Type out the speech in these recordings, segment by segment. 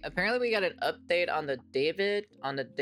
Apparently we got an update on the David with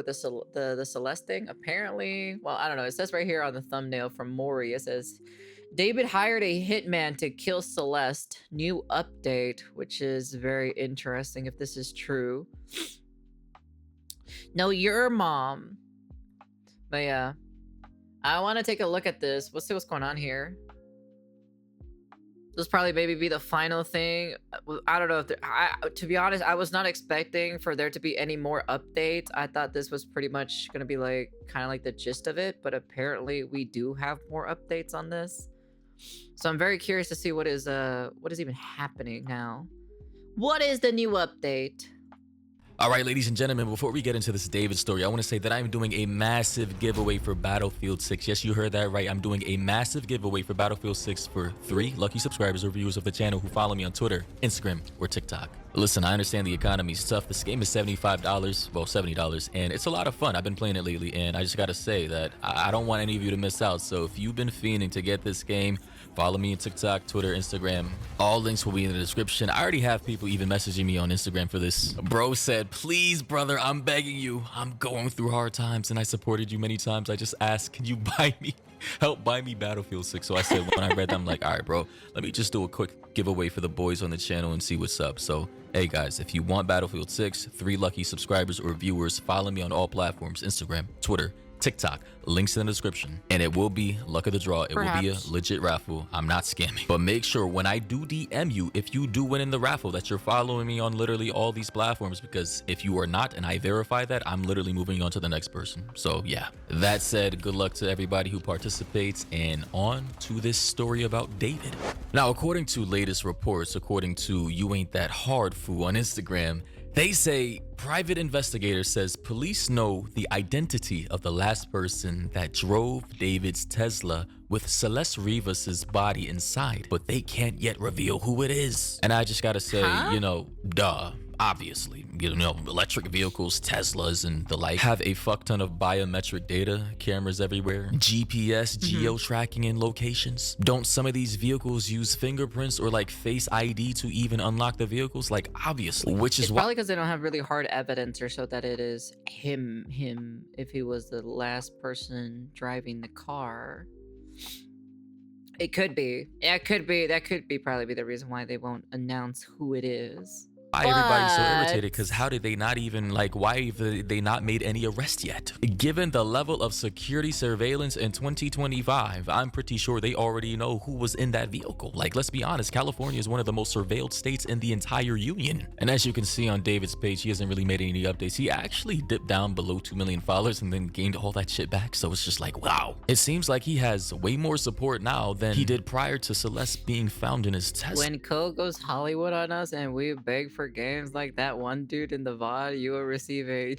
the Celeste thing. Apparently, well, I don't know. It says right here on the thumbnail from Maury, it says David hired a hitman to kill Celeste. New update, which is very interesting if this is true. No, your mom. But yeah, I want to take a look at this. Let's see what's going on here. This probably maybe be the final thing. I don't know if to be honest, I was not expecting for there to be any more updates. I thought this was pretty much gonna be like kind of like the gist of it, but apparently we do have more updates on this. So I'm very curious to see what is even happening now. What is the new update? All right, ladies and gentlemen, before we get into this David story, I want to say that I'm doing a massive giveaway for Battlefield 6. Yes, you heard that right. I'm doing a massive giveaway for Battlefield 6 for 3 lucky subscribers or viewers of the channel who follow me on Twitter, Instagram, or TikTok. Listen, I understand the economy's tough. This game is $75, well, $70, and it's a lot of fun. I've been playing it lately, and I just got to say that I don't want any of you to miss out. So if you've been fiending to get this game, follow me on TikTok, Twitter, Instagram. All links will be in the description. I already have people even messaging me on Instagram for this. Bro said, please, brother, I'm begging you. I'm going through hard times, and I supported you many times. I just asked, can you buy me, help buy me Battlefield 6? So I said, when I read that, I'm like, all right, bro, let me just do a quick giveaway for the boys on the channel and see what's up. So, hey, guys, if you want Battlefield 6, 3 lucky subscribers or viewers, follow me on all platforms, Instagram, Twitter, TikTok, links in the description, and it will be luck of the draw. It will be a legit raffle. I'm not scamming, but make sure when I do DM you, if you do win in the raffle, that you're following me on literally all these platforms, because if you are not and I verify that, I'm literally moving on to the next person. So yeah, that said, good luck to everybody who participates, and on to this story about David. Now, according to latest reports, according to You Ain't That Hard Foo on Instagram, they say private investigator says police know the identity of the last person that drove David's Tesla with Celeste Rivas's body inside, but they can't yet reveal who it is. And I just gotta say, you know, duh. Obviously, you know, electric vehicles, Teslas, and the like have a fuck ton of biometric data, cameras everywhere, GPS, geo-tracking in locations. Don't some of these vehicles use fingerprints or like Face ID to even unlock the vehicles? Like, obviously, which is probably because they don't have really hard evidence or so that it is him, if he was the last person driving the car. It could be. Yeah, it could be. That could be probably be the reason why they won't announce who it is. Why everybody's so irritated? Because how did they not even, like, why have they not made any arrest yet? Given the level of security surveillance in 2025, I'm pretty sure they already know who was in that vehicle. Like, let's be honest, California is one of the most surveilled states in the entire union. And as you can see on David's page, he hasn't really made any updates. He actually dipped down below 2 million followers and then gained all that shit back. So it's just like, wow. It seems like he has way more support now than he did prior to Celeste being found in his Tesla. When Cole goes Hollywood on us and we beg for games like that one dude in the VOD, you will receive a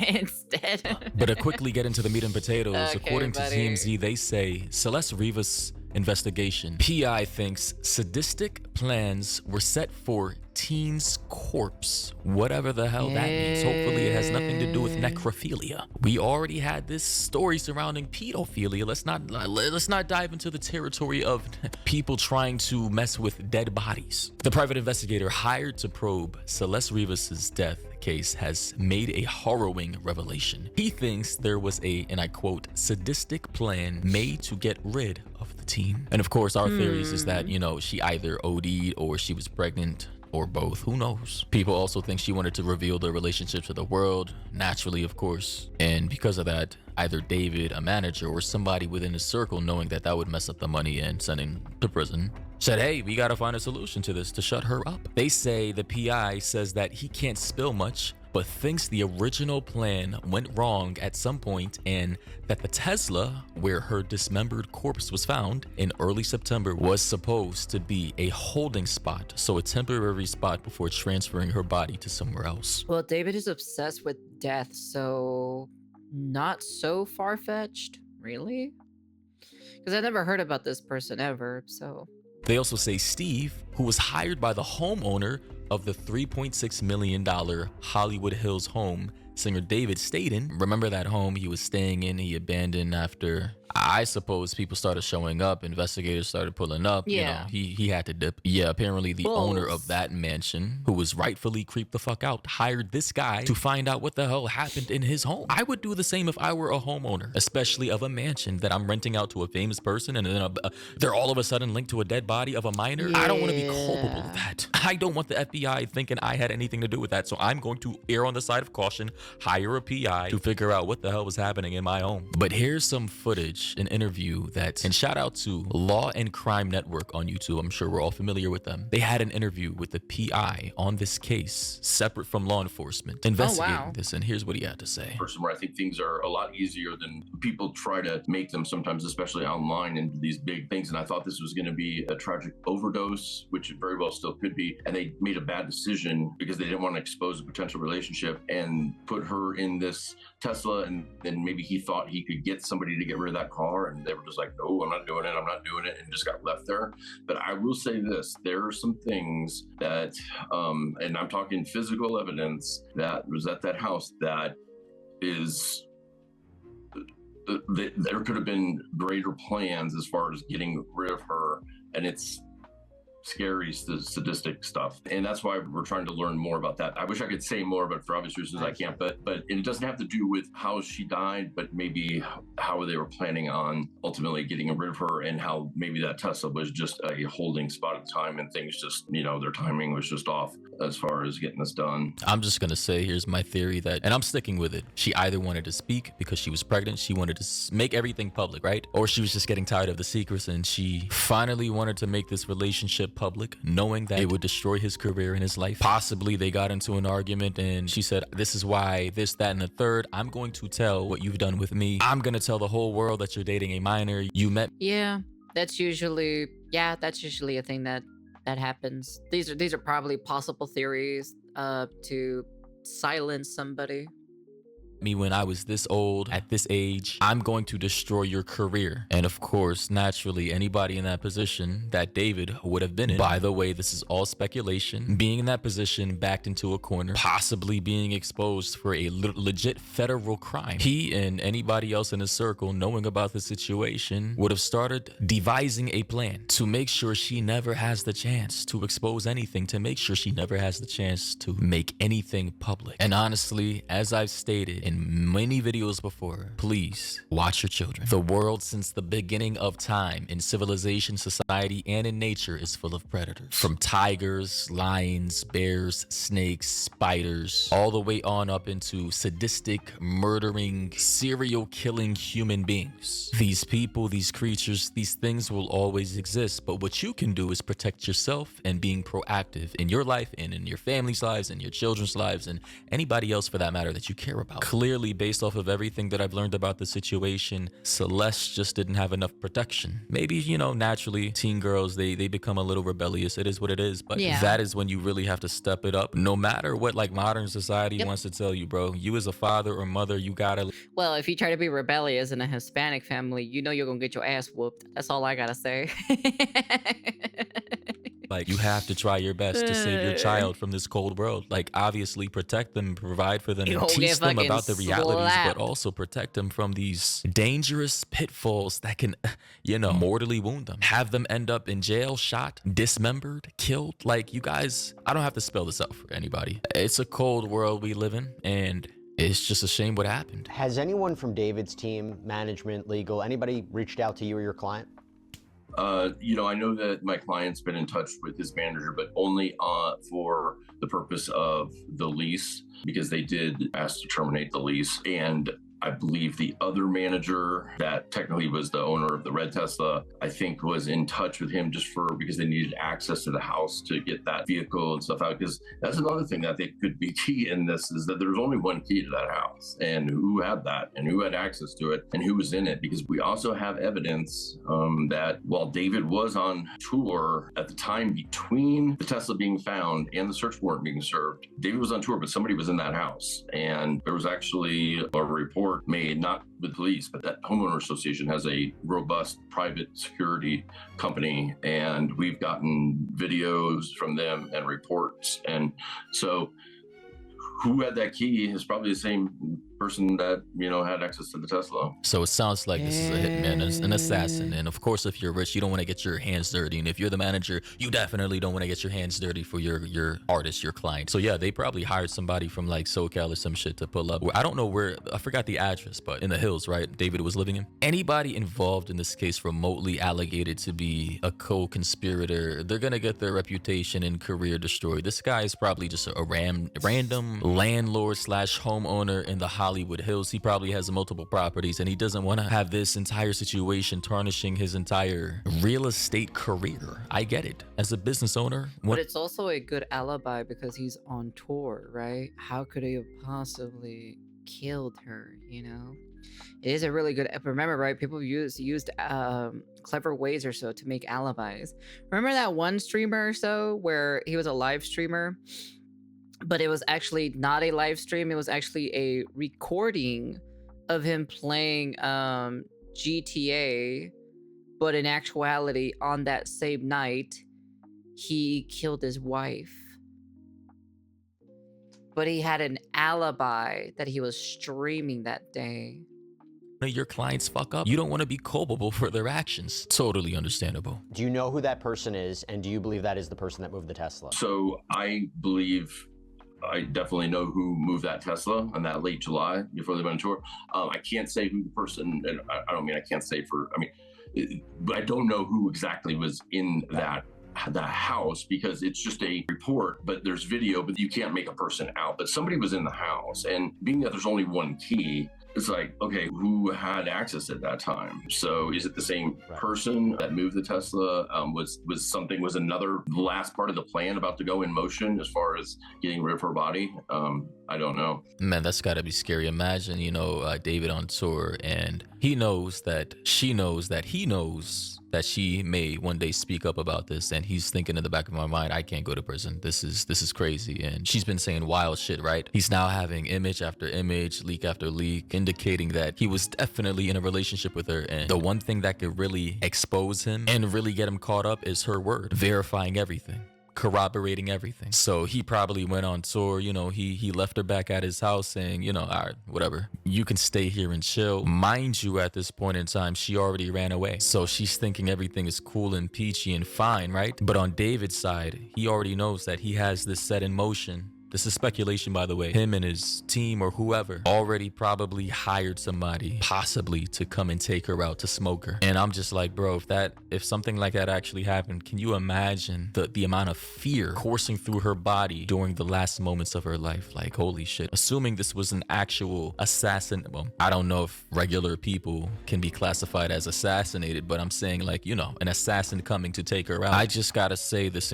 instead. But to quickly get into the meat and potatoes, okay, according to TMZ, they say Celeste Rivas investigation. PI thinks sadistic plans were set for teen's corpse. Whatever the hell that means. Hopefully it has nothing to do with necrophilia. We already had this story surrounding pedophilia. Let's not dive into the territory of people trying to mess with dead bodies. The private investigator hired to probe Celeste Rivas's death case has made a harrowing revelation. He thinks there was a, and I quote, sadistic plan made to get rid of the teen. And of course, our theories is that, you know, she either OD'd or she was pregnant, or both, who knows. People also think she wanted to reveal the relationship to the world, naturally, of course. And because of that, either David, a manager, or somebody within his circle, knowing that that would mess up the money and sending to prison, said, hey, we gotta find a solution to this to shut her up. They say the PI says that he can't spill much, but thinks the original plan went wrong at some point, and that the Tesla, where her dismembered corpse was found in early September, was supposed to be a holding spot, so a temporary spot before transferring her body to somewhere else. Well, David is obsessed with death, so not so far-fetched, really? Because I never heard about this person ever, so... They also say Steve, who was hired by the homeowner of the $3.6 million Hollywood Hills home singer David stayed in. Remember that home he was staying in, he abandoned after, I suppose people started showing up, investigators started pulling up, you know, Yeah. he had to dip. Yeah, apparently the owner of Bulls. that mansion, who was rightfully creeped the fuck out, hired this guy to find out what the hell happened in his home. I would do the same if I were a homeowner, especially of a mansion that I'm renting out to a famous person, and then they're all of a sudden linked to a dead body of a minor. I don't want to be culpable of that. I don't want the FBI thinking I had anything to do with that, so I'm going to err on the side of caution, hire a PI to figure out what the hell was happening in my home. But here's some footage, an interview that, and shout out to Law and Crime Network on YouTube. I'm sure we're all familiar with them. They had an interview with the PI on this case, separate from law enforcement, investigating this, and here's what he had to say. Person where I think things are a lot easier than people try to make them sometimes, especially online, into these big things. And I thought this was going to be a tragic overdose, which it very well still could be. And they made a bad decision because they didn't want to expose a potential relationship and put her in this Tesla. And then maybe he thought he could get somebody to get rid of that car. And they were just like, no, I'm not doing it. I'm not doing it. And just got left there. But I will say this, there are some things that, and I'm talking physical evidence that was at that house that is, there could have been greater plans as far as getting rid of her. And it's scary, sadistic stuff, and that's why we're trying to learn more about that. I wish I could say more, but for obvious reasons I can't. But it doesn't have to do with how she died, but maybe how they were planning on ultimately getting rid of her, and how maybe that Tesla was just a holding spot at the time, and things just, you know, their timing was just off as far as getting this done. I'm just gonna say, here's my theory that, and I'm sticking with it. She either wanted to speak because she was pregnant, she wanted to make everything public, right? Or she was just getting tired of the secrets, and she finally wanted to make this relationship public, knowing that it would destroy his career and his life. Possibly they got into an argument and she said, this is why, this, that, and the third. I'm going to tell what you've done with me. I'm gonna tell the whole world that you're dating a minor. You met. Yeah, that's usually a thing that happens. These are probably possible theories to silence somebody. Me when I was this old, at this age, I'm going to destroy your career. And of course, naturally, anybody in that position that David would have been in, by the way, this is all speculation, being in that position, backed into a corner, possibly being exposed for a legit federal crime. He and anybody else in his circle, knowing about the situation, would have started devising a plan to make sure she never has the chance to expose anything, to make sure she never has the chance to make anything public. And honestly, as I've stated in many videos before, please watch your children. The world, since the beginning of time, in civilization, society, and in nature, is full of predators. From tigers, lions, bears, snakes, spiders, all the way on up into sadistic, murdering, serial killing human beings. These people, these creatures, these things will always exist, but what you can do is protect yourself and being proactive in your life and in your family's lives and your children's lives and anybody else for that matter that you care about. Clearly, based off of everything that I've learned about the situation, Celeste just didn't have enough protection. Maybe, you know, naturally, teen girls, they become a little rebellious. It is what it is, but that is when you really have to step it up. No matter what, like, modern society wants to tell you, bro, you as a father or mother, you gotta... Well, if you try to be rebellious in a Hispanic family, you know you're gonna get your ass whooped. That's all I gotta say. Like, you have to try your best to save your child from this cold world. Like, obviously protect them, provide for them, and teach them about the realities, but also protect them from these dangerous pitfalls that can, you know, mortally wound them. Have them end up in jail, shot, dismembered, killed. Like, you guys, I don't have to spell this out for anybody. It's a cold world we live in, and it's just a shame what happened. Has anyone from David's team, management, legal, anybody reached out to you or your client? You know, I know that my client's been in touch with his manager, but only for the purpose of the lease, because they did ask to terminate the lease. And I believe the other manager that technically was the owner of the red Tesla, I think was in touch with him just because they needed access to the house to get that vehicle and stuff out. Because that's another thing that they could be key in this, is that there's only one key to that house, and who had that and who had access to it and who was in it. Because we also have evidence that while David was on tour at the time between the Tesla being found and the search warrant being served, David was on tour, but somebody was in that house. And there was actually a report made, not with police, but that homeowner association has a robust private security company, and we've gotten videos from them and reports. And so who had that key is probably the same person that, had access to the Tesla. So it sounds like this is a hitman, an assassin. And of course, if you're rich, you don't want to get your hands dirty. And if you're the manager, you definitely don't want to get your hands dirty for your artist, your client. So yeah, they probably hired somebody from like SoCal or some shit to pull up. I don't know where, I forgot the address, but in the hills, right? David was living in. Anybody involved in this case remotely allocated to be a co-conspirator, they're gonna get their reputation and career destroyed. This guy is probably just a random landlord slash homeowner in the Hollywood Hills. He probably has multiple properties and he doesn't want to have this entire situation tarnishing his entire real estate career. I get it. As a business owner, but it's also a good alibi because he's on tour, right? How could he have possibly killed her, It is a really good, remember, right? People used clever ways or so to make alibis. Remember that one streamer or so where he was a live streamer, but it was actually not a live stream. It was actually a recording of him playing GTA, but in actuality, on that same night, he killed his wife. But he had an alibi that he was streaming that day. Your clients fuck up, you don't want to be culpable for their actions. Totally understandable. Do you know who that person is, and do you believe that is the person that moved the Tesla? So I definitely know who moved that Tesla on that late July before they went on tour. I can't say who the person, and I don't mean I can't say but I don't know who exactly was in the house because it's just a report, but there's video, but you can't make a person out. But somebody was in the house, and being that there's only one key, it's like, okay, who had access at that time? So is it the same person that moved the Tesla? Was another last part of the plan about to go in motion as far as getting rid of her body? I don't know. Man, that's gotta be scary. Imagine, David on tour and he knows that she knows that he knows that she may one day speak up about this, and he's thinking in the back of my mind, I can't go to prison. This is crazy. And she's been saying wild shit, right? He's now having image after image, leak after leak, indicating that he was definitely in a relationship with her. And the one thing that could really expose him and really get him caught up is her word, verifying everything, corroborating everything. So he probably went on tour, he left her back at his house saying, all right, whatever, you can stay here and chill. Mind you, at this point in time, she already ran away. So she's thinking everything is cool and peachy and fine, right? But on David's side, he already knows that he has this set in motion. This is speculation, by the way. Him and his team or whoever already probably hired somebody, possibly to come and take her out to smoke her. And I'm just like, bro, if something like that actually happened, can you imagine the amount of fear coursing through her body during the last moments of her life? Like, holy shit. Assuming this was an actual assassin. Well, I don't know if regular people can be classified as assassinated, but I'm saying like, an assassin coming to take her out. I just gotta say this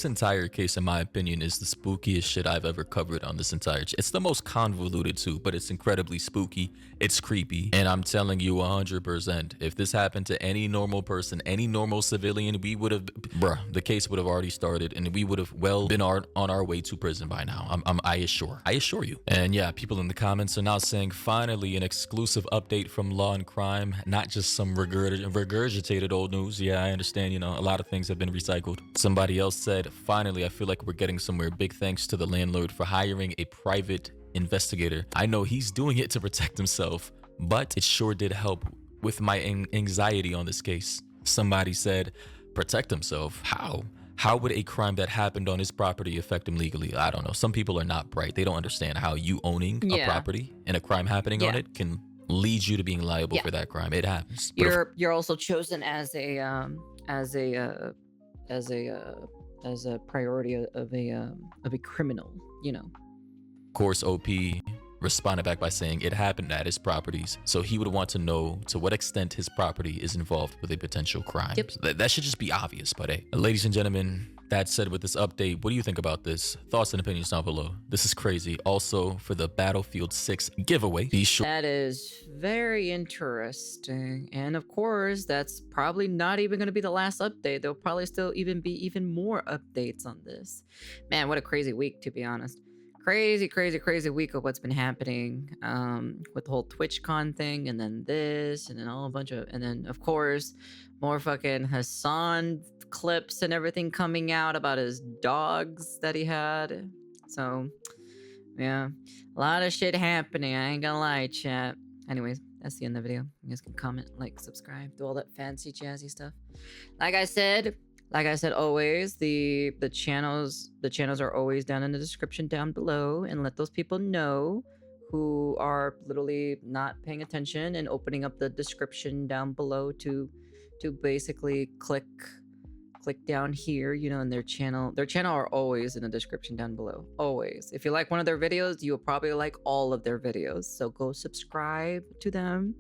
entire case, in my opinion, is the spookiest shit I've ever covered on this entire it's the most convoluted too, but it's incredibly spooky, it's creepy, and I'm telling you 100%, if this happened to any normal person, any normal civilian, we would have, the case would have already started, and we would have been on our way to prison by now. I assure you. And yeah, people in the comments are now saying, finally an exclusive update from Law and Crime, not just some regurgitated old news. Yeah, I understand, a lot of things have been recycled. Somebody else said, finally, I feel like we're getting somewhere. Big thanks to the landlord for hiring a private investigator. I know he's doing it to protect himself, but it sure did help with my anxiety on this case. Somebody said, protect himself? How would a crime that happened on his property affect him legally? I don't know. Some people are not bright. They don't understand how you owning a property and a crime happening on it can lead you to being liable for that crime. It happens. You're also chosen as a priority of a criminal, Of course, OP responded back by saying it happened at his properties, so he would want to know to what extent his property is involved with a potential crime. Yep. So that should just be obvious, but hey. Ladies and gentlemen, that said, with this update, what do you think about this? Thoughts and opinions down below. This is crazy. Also, for the Battlefield 6 giveaway, be sure... That is very interesting. And of course, that's probably not even going to be the last update. There'll probably still be even more updates on this. Man, what a crazy week, to be honest. Crazy week of what's been happening with the whole TwitchCon thing, and then this, and then and then, of course, more fucking Hassan clips and everything coming out about his dogs that he had. So Yeah. A lot of shit happening. I ain't gonna lie, chat. Anyways, that's the end of the video. You guys can comment, like, subscribe, do all that fancy jazzy stuff. Like I said always, the channels are always down in the description down below, and let those people know who are literally not paying attention and opening up the description down below to basically click down here, you know, in their channel are always in the description down below, always. If you like one of their videos, you'll probably like all of their videos, so go subscribe to them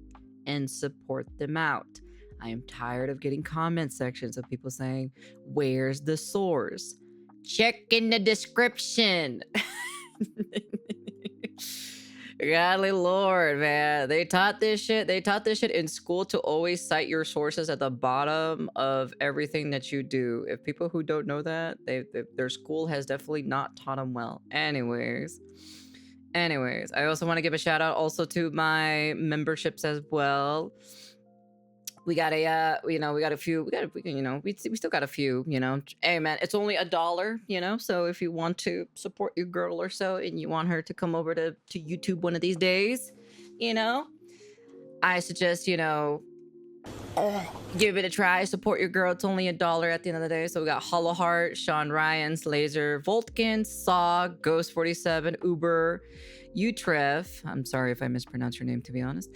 and support them out. I am tired of getting comment sections of people saying, where's the source? Check in the description. Godly Lord, man. They taught this shit in school, to always cite your sources at the bottom of everything that you do. If people who don't know that, their school has definitely not taught them well. Anyways, I also want to give a shout out also to my memberships as well. We got a, we still got a few, you know. Hey man, it's only $1, you know. So if you want to support your girl or so, and you want her to come over to YouTube one of these days, you know, I suggest, you know, give it a try. Support your girl. It's only $1 at the end of the day. So we got Hollow Heart, Sean Ryans, Laser, Voltkin, Saw, Ghost 47, Uber, Utrev. I'm sorry if I mispronounced your name, to be honest.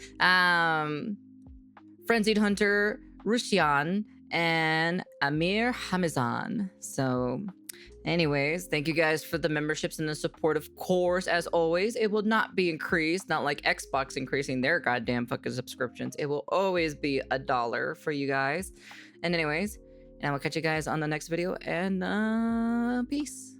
Frenzied Hunter, Rushian, and Amir Hamizan. So anyways, thank you guys for the memberships and the support. Of course, as always, it will not be increased, not like Xbox increasing their goddamn fucking subscriptions. It will always be $1 for you guys. And anyways, and I will catch you guys on the next video, and peace.